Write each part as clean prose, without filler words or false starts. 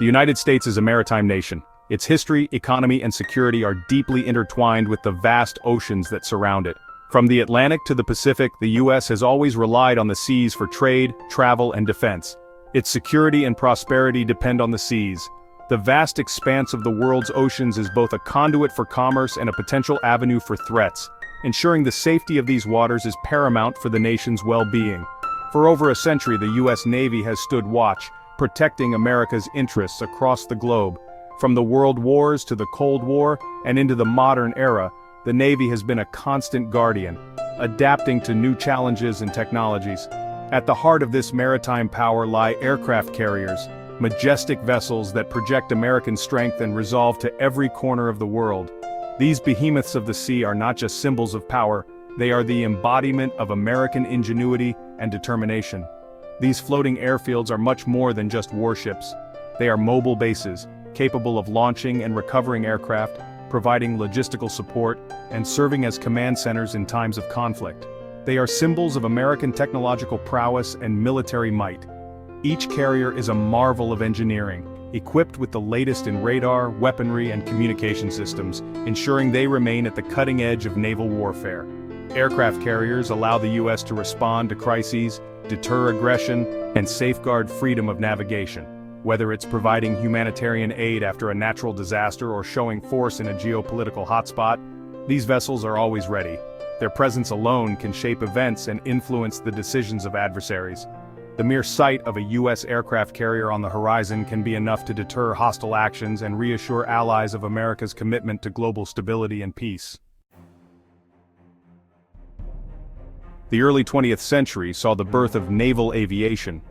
The United States is a maritime nation. Its history, economy, and security are deeply intertwined with the vast oceans that surround it. From the Atlantic to the Pacific, the U.S. has always relied on the seas for trade, travel, and defense. Its security and prosperity depend on the seas. The vast expanse of the world's oceans is both a conduit for commerce and a potential avenue for threats. Ensuring the safety of these waters is paramount for the nation's well-being. For over a century, the U.S. Navy has stood watch, protecting America's interests across the globe. From the World Wars to the Cold War and into the modern era, the Navy has been a constant guardian, adapting to new challenges and technologies. At the heart of this maritime power lie aircraft carriers, majestic vessels that project American strength and resolve to every corner of the world. These behemoths of the sea are not just symbols of power, they are the embodiment of American ingenuity and determination. These floating airfields are much more than just warships. They are mobile bases, capable of launching and recovering aircraft, providing logistical support, and serving as command centers in times of conflict. They are symbols of American technological prowess and military might. Each carrier is a marvel of engineering, equipped with the latest in radar, weaponry, and communication systems, ensuring they remain at the cutting edge of naval warfare. Aircraft carriers allow the U.S. to respond to crises, deter aggression, and safeguard freedom of navigation. Whether it's providing humanitarian aid after a natural disaster or showing force in a geopolitical hotspot, these vessels are always ready. Their presence alone can shape events and influence the decisions of adversaries. The mere sight of a U.S. aircraft carrier on the horizon can be enough to deter hostile actions and reassure allies of America's commitment to global stability and peace. The early 20th century saw the birth of naval aviation.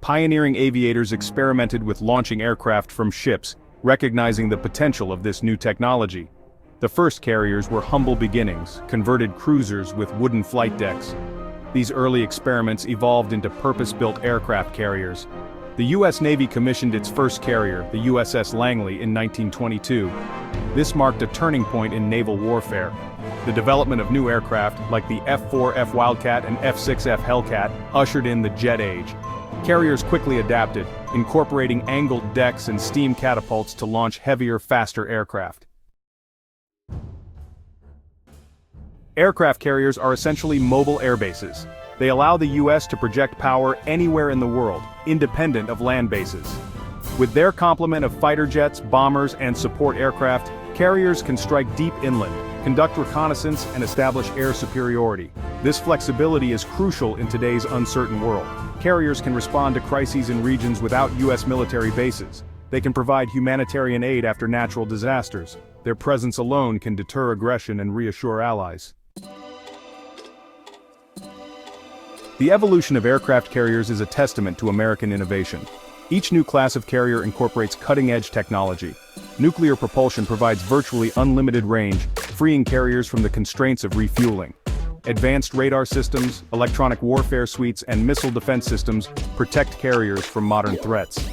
Pioneering aviators experimented with launching aircraft from ships, recognizing the potential of this new technology. The first carriers were humble beginnings, converted cruisers with wooden flight decks. These early experiments evolved into purpose-built aircraft carriers. The U.S. Navy commissioned its first carrier, the USS Langley, in 1922. This marked a turning point in naval warfare. The development of new aircraft, like the F-4F Wildcat and F-6F Hellcat, ushered in the jet age. Carriers quickly adapted, incorporating angled decks and steam catapults to launch heavier, faster aircraft. Aircraft carriers are essentially mobile airbases. They allow the U.S. to project power anywhere in the world, independent of land bases. With their complement of fighter jets, bombers, and support aircraft, carriers can strike deep inland, conduct reconnaissance, and establish air superiority. This flexibility is crucial in today's uncertain world. Carriers can respond to crises in regions without U.S. military bases. They can provide humanitarian aid after natural disasters. Their presence alone can deter aggression and reassure allies. The evolution of aircraft carriers is a testament to American innovation. Each new class of carrier incorporates cutting-edge technology. Nuclear propulsion provides virtually unlimited range, freeing carriers from the constraints of refueling. Advanced radar systems, electronic warfare suites, and missile defense systems protect carriers from modern threats.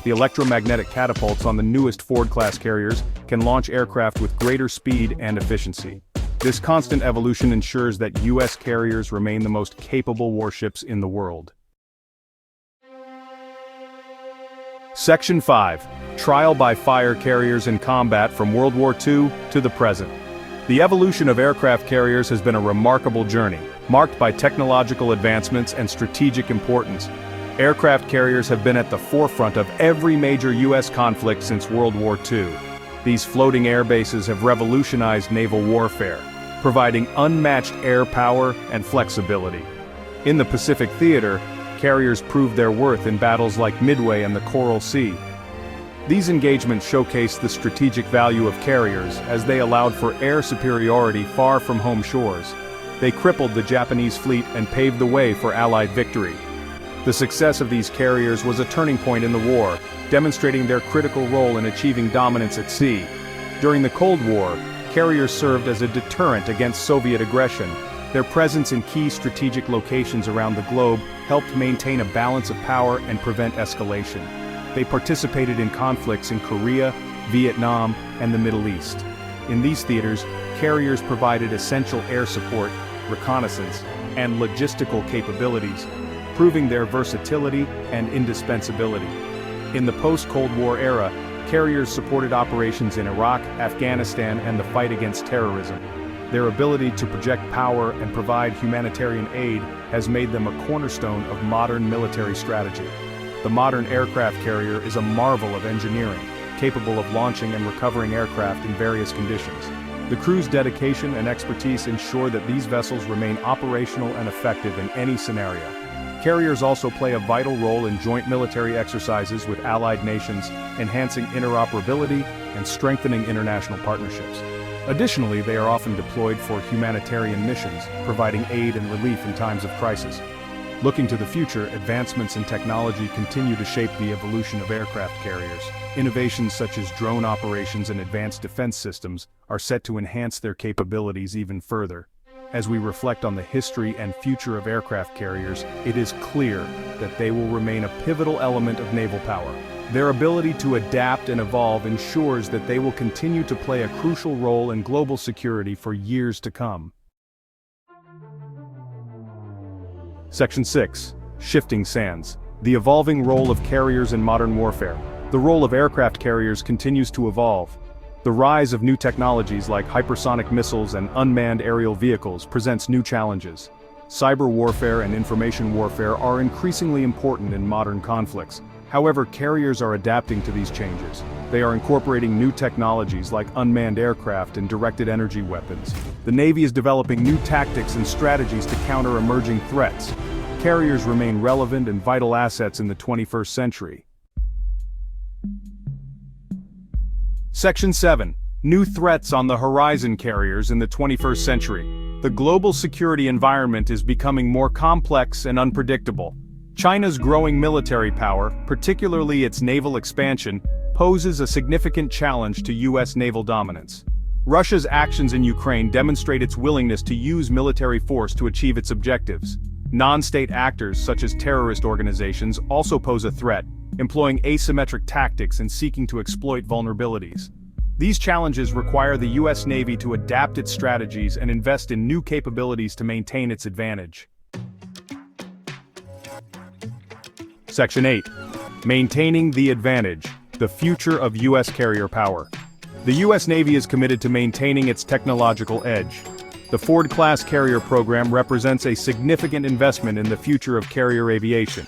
The electromagnetic catapults on the newest Ford-class carriers can launch aircraft with greater speed and efficiency. This constant evolution ensures that U.S. carriers remain the most capable warships in the world. Section 5. Trial by Fire Carriers in Combat from World War II to the present. The evolution of aircraft carriers has been a remarkable journey, marked by technological advancements and strategic importance. Aircraft carriers have been at the forefront of every major U.S. conflict since World War II. These floating air bases have revolutionized naval warfare, providing unmatched air power and flexibility. In the Pacific theater, carriers proved their worth in battles like Midway and the Coral Sea. These engagements showcased the strategic value of carriers as they allowed for air superiority far from home shores. They crippled the Japanese fleet and paved the way for Allied victory. The success of these carriers was a turning point in the war, demonstrating their critical role in achieving dominance at sea. During the Cold War, carriers served as a deterrent against Soviet aggression. Their presence in key strategic locations around the globe helped maintain a balance of power and prevent escalation. They participated in conflicts in Korea, Vietnam, and the Middle East. In these theaters, carriers provided essential air support, reconnaissance, and logistical capabilities, proving their versatility and indispensability. In the post-Cold War era, carriers supported operations in Iraq, Afghanistan, and the fight against terrorism. Their ability to project power and provide humanitarian aid has made them a cornerstone of modern military strategy. The modern aircraft carrier is a marvel of engineering, capable of launching and recovering aircraft in various conditions. The crew's dedication and expertise ensure that these vessels remain operational and effective in any scenario. Carriers also play a vital role in joint military exercises with allied nations, enhancing interoperability and strengthening international partnerships. Additionally, they are often deployed for humanitarian missions, providing aid and relief in times of crisis. Looking to the future, advancements in technology continue to shape the evolution of aircraft carriers. Innovations such as drone operations and advanced defense systems are set to enhance their capabilities even further. As we reflect on the history and future of aircraft carriers, it is clear that they will remain a pivotal element of naval power. Their ability to adapt and evolve ensures that they will continue to play a crucial role in global security for years to come. Section 6. Shifting sands. The evolving role of carriers in modern warfare. The role of aircraft carriers continues to evolve. The rise of new technologies like hypersonic missiles and unmanned aerial vehicles presents new challenges. Cyber warfare and information warfare are increasingly important in modern conflicts. However, carriers are adapting to these changes. They are incorporating new technologies like unmanned aircraft and directed energy weapons. The Navy is developing new tactics and strategies to counter emerging threats. Carriers remain relevant and vital assets in the 21st century. Section 7. New threats on the horizon. Carriers in the 21st century. The global security environment is becoming more complex and unpredictable. China's growing military power, particularly its naval expansion, poses a significant challenge to U.S. naval dominance. Russia's actions in Ukraine demonstrate its willingness to use military force to achieve its objectives. Non-state actors such as terrorist organizations also pose a threat, employing asymmetric tactics and seeking to exploit vulnerabilities. These challenges require the U.S. Navy to adapt its strategies and invest in new capabilities to maintain its advantage. Section 8. Maintaining the advantage. The future of U.S. carrier power. The U.S. Navy is committed to maintaining its technological edge. The Ford-class carrier program represents a significant investment in the future of carrier aviation.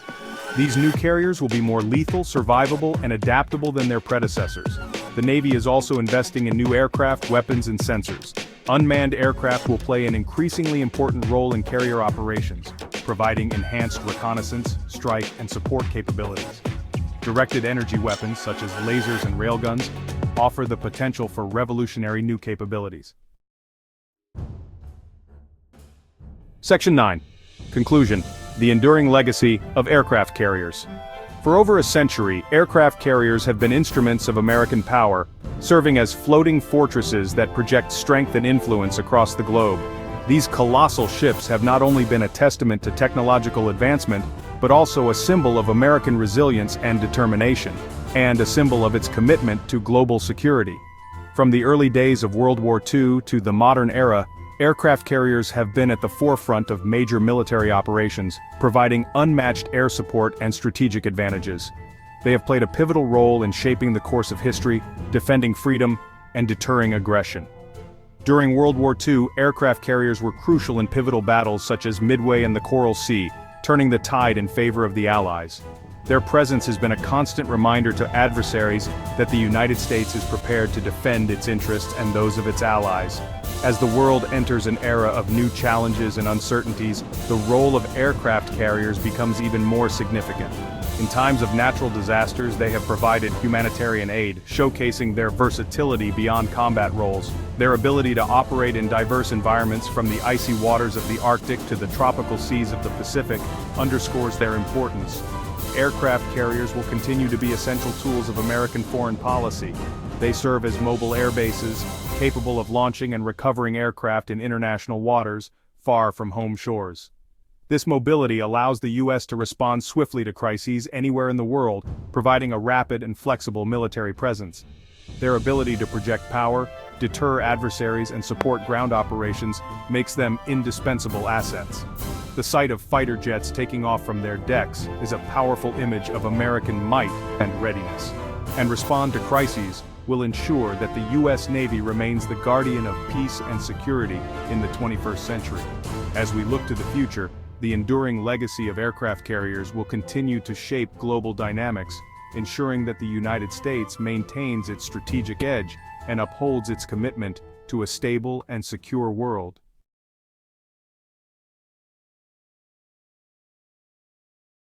These new carriers will be more lethal, survivable, and adaptable than their predecessors. The Navy is also investing in new aircraft, weapons, and sensors. Unmanned aircraft will play an increasingly important role in carrier operations, providing enhanced reconnaissance, strike, and support capabilities. Directed energy weapons, such as lasers and railguns, offer the potential for revolutionary new capabilities. Section 9. Conclusion. The enduring legacy of aircraft carriers. For over a century, aircraft carriers have been instruments of American power, serving as floating fortresses that project strength and influence across the globe. These colossal ships have not only been a testament to technological advancement, but also a symbol of American resilience and determination, and a symbol of its commitment to global security. From the early days of World War II to the modern era, aircraft carriers have been at the forefront of major military operations, providing unmatched air support and strategic advantages. They have played a pivotal role in shaping the course of history, defending freedom, and deterring aggression. During World War II, aircraft carriers were crucial in pivotal battles such as Midway and the Coral Sea, turning the tide in favor of the Allies. Their presence has been a constant reminder to adversaries that the United States is prepared to defend its interests and those of its allies. As the world enters an era of new challenges and uncertainties, the role of aircraft carriers becomes even more significant. In times of natural disasters, they have provided humanitarian aid, showcasing their versatility beyond combat roles. Their ability to operate in diverse environments, from the icy waters of the Arctic to the tropical seas of the Pacific, underscores their importance. Aircraft carriers will continue to be essential tools of American foreign policy. They serve as mobile air bases, capable of launching and recovering aircraft in international waters, far from home shores. This mobility allows the U.S. to respond swiftly to crises anywhere in the world, providing a rapid and flexible military presence. Their ability to project power, deter adversaries and support ground operations makes them indispensable assets. The sight of fighter jets taking off from their decks is a powerful image of American might and readiness. And respond to crises will ensure that the U.S. Navy remains the guardian of peace and security in the 21st century. As we look to the future, the enduring legacy of aircraft carriers will continue to shape global dynamics, ensuring that the United States maintains its strategic edge and upholds its commitment to a stable and secure world.